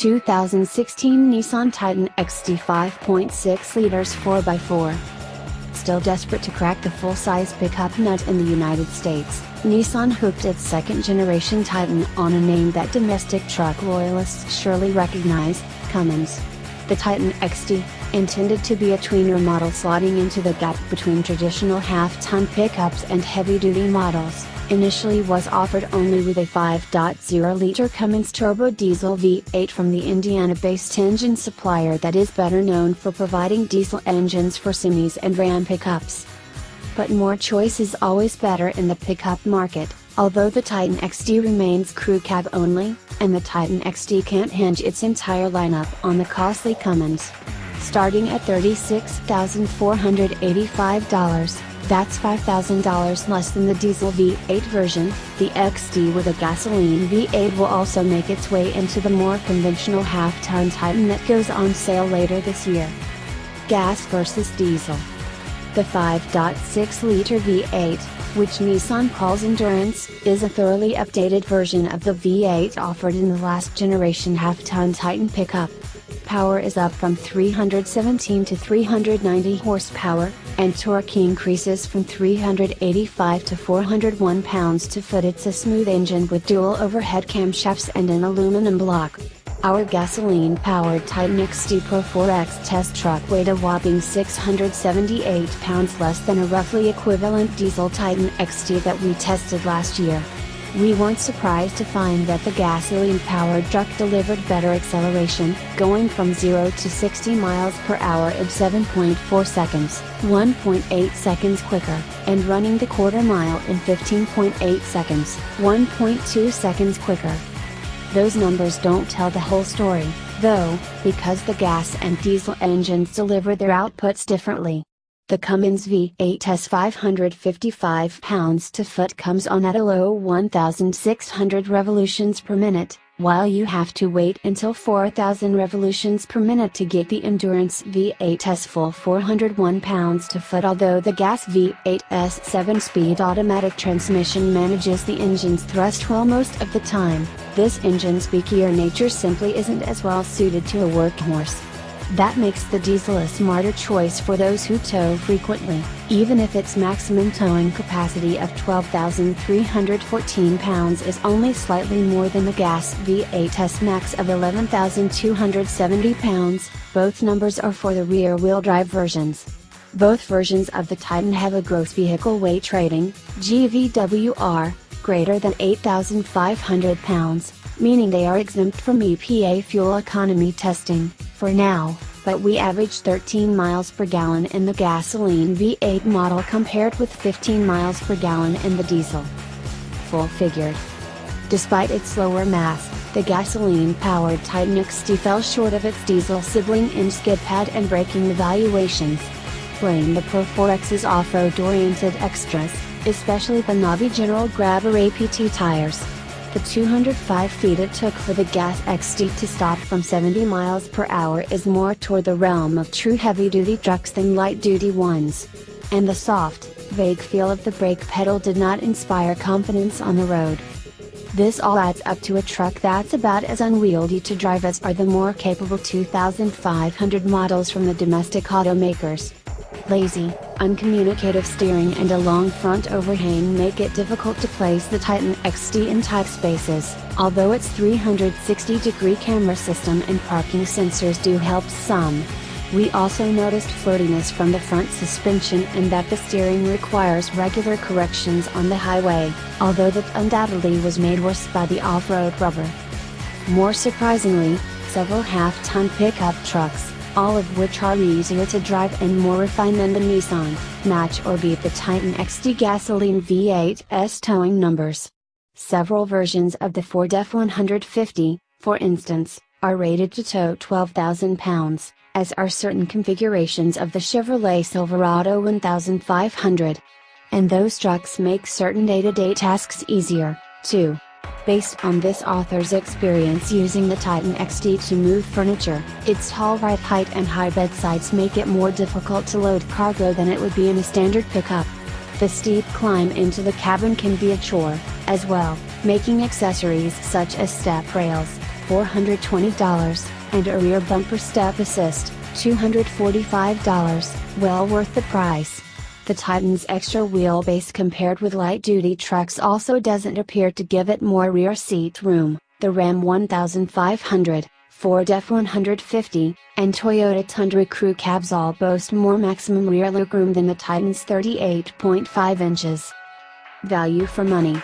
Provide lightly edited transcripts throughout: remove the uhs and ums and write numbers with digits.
2016 Nissan Titan XD 5.6 liters 4x4. Still desperate to crack the full-size pickup nut in the United States, Nissan hooked its second-generation Titan on a name that domestic truck loyalists surely recognize, Cummins. The Titan XD, intended to be a tweener model slotting into the gap between traditional half-ton pickups and heavy-duty models, initially was offered only with a 5.0-liter Cummins turbo diesel V8 from the Indiana-based engine supplier that is better known for providing diesel engines for semis and Ram pickups. But more choice is always better in the pickup market, although the Titan XD remains crew cab only, and the Titan XD can't hinge its entire lineup on the costly Cummins. Starting at $36,485, that's $5,000 less than the diesel V8 version, the XD with a gasoline V8 will also make its way into the more conventional half-ton Titan that goes on sale later this year. Gas versus diesel. The 5.6-liter V8, which Nissan calls Endurance, is a thoroughly updated version of the V8 offered in the last generation half-ton Titan pickup. Power is up from 317 to 390 horsepower, and torque increases from 385 to 401 pounds-foot. It's a smooth engine with dual overhead camshafts and an aluminum block. Our gasoline-powered Titan XD Pro 4X test truck weighed a whopping 678 pounds less than a roughly equivalent diesel Titan XD that we tested last year. We weren't surprised to find that the gasoline-powered truck delivered better acceleration, going from 0 to 60 miles per hour in 7.4 seconds, 1.8 seconds quicker, and running the quarter mile in 15.8 seconds, 1.2 seconds quicker. Those numbers don't tell the whole story, though, because the gas and diesel engines deliver their outputs differently. The Cummins V8's 555 pounds-foot comes on at a low 1,600 revolutions per minute, while you have to wait until 4,000 revolutions per minute to get the Endurance V8's full 401 pounds-foot. Although the gas V8's 7-speed automatic transmission manages the engine's thrust well most of the time, this engine's beekier nature simply isn't as well suited to a workhorse. That makes the diesel a smarter choice for those who tow frequently, even if its maximum towing capacity of 12,314 pounds is only slightly more than the gas V8's max of 11,270 pounds. Both numbers are for the rear-wheel drive versions. Both versions of the Titan have a gross vehicle weight rating, GVWR, greater than 8,500 pounds, meaning they are exempt from EPA fuel economy testing, for now, but we average 13 miles per gallon in the gasoline V8 model compared with 15 miles per gallon in the diesel. Full figured. Despite its lower mass, the gasoline-powered Titan XD fell short of its diesel sibling in skid pad and braking evaluations. Blame the Pro 4X's off-road-oriented extras, especially the Navi General Grabber APT tires. The 205 feet it took for the gas XD to stop from 70 miles per hour is more toward the realm of true heavy-duty trucks than light-duty ones. And the soft, vague feel of the brake pedal did not inspire confidence on the road. This all adds up to a truck that's about as unwieldy to drive as are the more capable 2500 models from the domestic automakers. Lazy, uncommunicative steering and a long front overhang make it difficult to place the Titan XD in tight spaces, although its 360-degree camera system and parking sensors do help some. We also noticed flirtiness from the front suspension and that the steering requires regular corrections on the highway, although that undoubtedly was made worse by the off-road rubber. More surprisingly, several half-ton pickup trucks, all of which are easier to drive and more refined than the Nissan, match or beat the Titan XD gasoline V8's towing numbers. Several versions of the Ford F-150, for instance, are rated to tow 12,000 pounds, as are certain configurations of the Chevrolet Silverado 1500. And those trucks make certain day-to-day tasks easier, too. Based on this author's experience using the Titan XD to move furniture, its tall ride height and high bedsides make it more difficult to load cargo than it would be in a standard pickup. The steep climb into the cabin can be a chore, as well, making accessories such as step rails, $420, and a rear bumper step assist, $245, well worth the price. The Titan's extra wheelbase compared with light-duty trucks also doesn't appear to give it more rear seat room. The Ram 1500, Ford F-150, and Toyota Tundra crew cabs all boast more maximum rear legroom than the Titan's 38.5 inches. Value for money.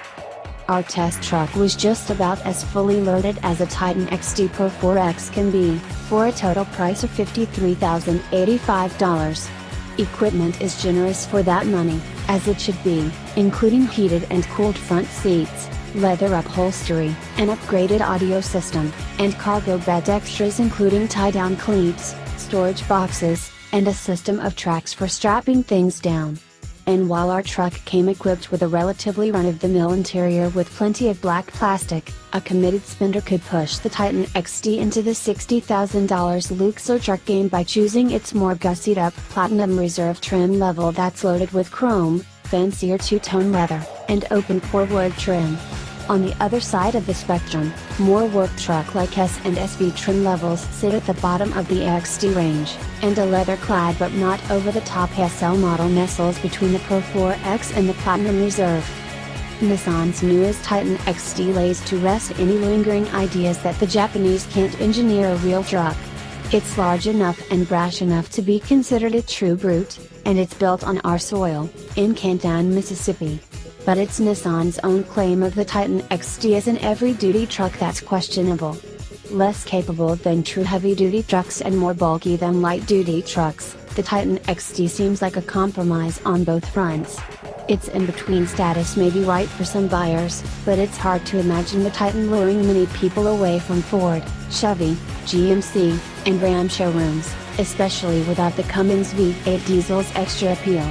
Our test truck was just about as fully loaded as a Titan XD Pro 4X can be, for a total price of $53,085. Equipment is generous for that money, as it should be, including heated and cooled front seats, leather upholstery, an upgraded audio system, and cargo bed extras including tie-down cleats, storage boxes, and a system of tracks for strapping things down. And while our truck came equipped with a relatively run-of-the-mill interior with plenty of black plastic, a committed spender could push the Titan XD into the $60,000 luxury truck game by choosing its more gussied-up Platinum Reserve trim level that's loaded with chrome, fancier two-tone leather, and open-pore wood trim. On the other side of the spectrum, more work truck-like S and SV trim levels sit at the bottom of the XD range, and a leather-clad but not over-the-top SL model nestles between the Pro 4X and the Platinum Reserve. Nissan's newest Titan XD lays to rest any lingering ideas that the Japanese can't engineer a real truck. It's large enough and brash enough to be considered a true brute, and it's built on our soil, in Canton, Mississippi. But it's Nissan's own claim of the Titan XD as an heavy-duty truck that's questionable. Less capable than true heavy-duty trucks and more bulky than light-duty trucks, the Titan XD seems like a compromise on both fronts. Its in-between status may be right for some buyers, but it's hard to imagine the Titan luring many people away from Ford, Chevy, GMC, and Ram showrooms, especially without the Cummins V8 diesel's extra appeal.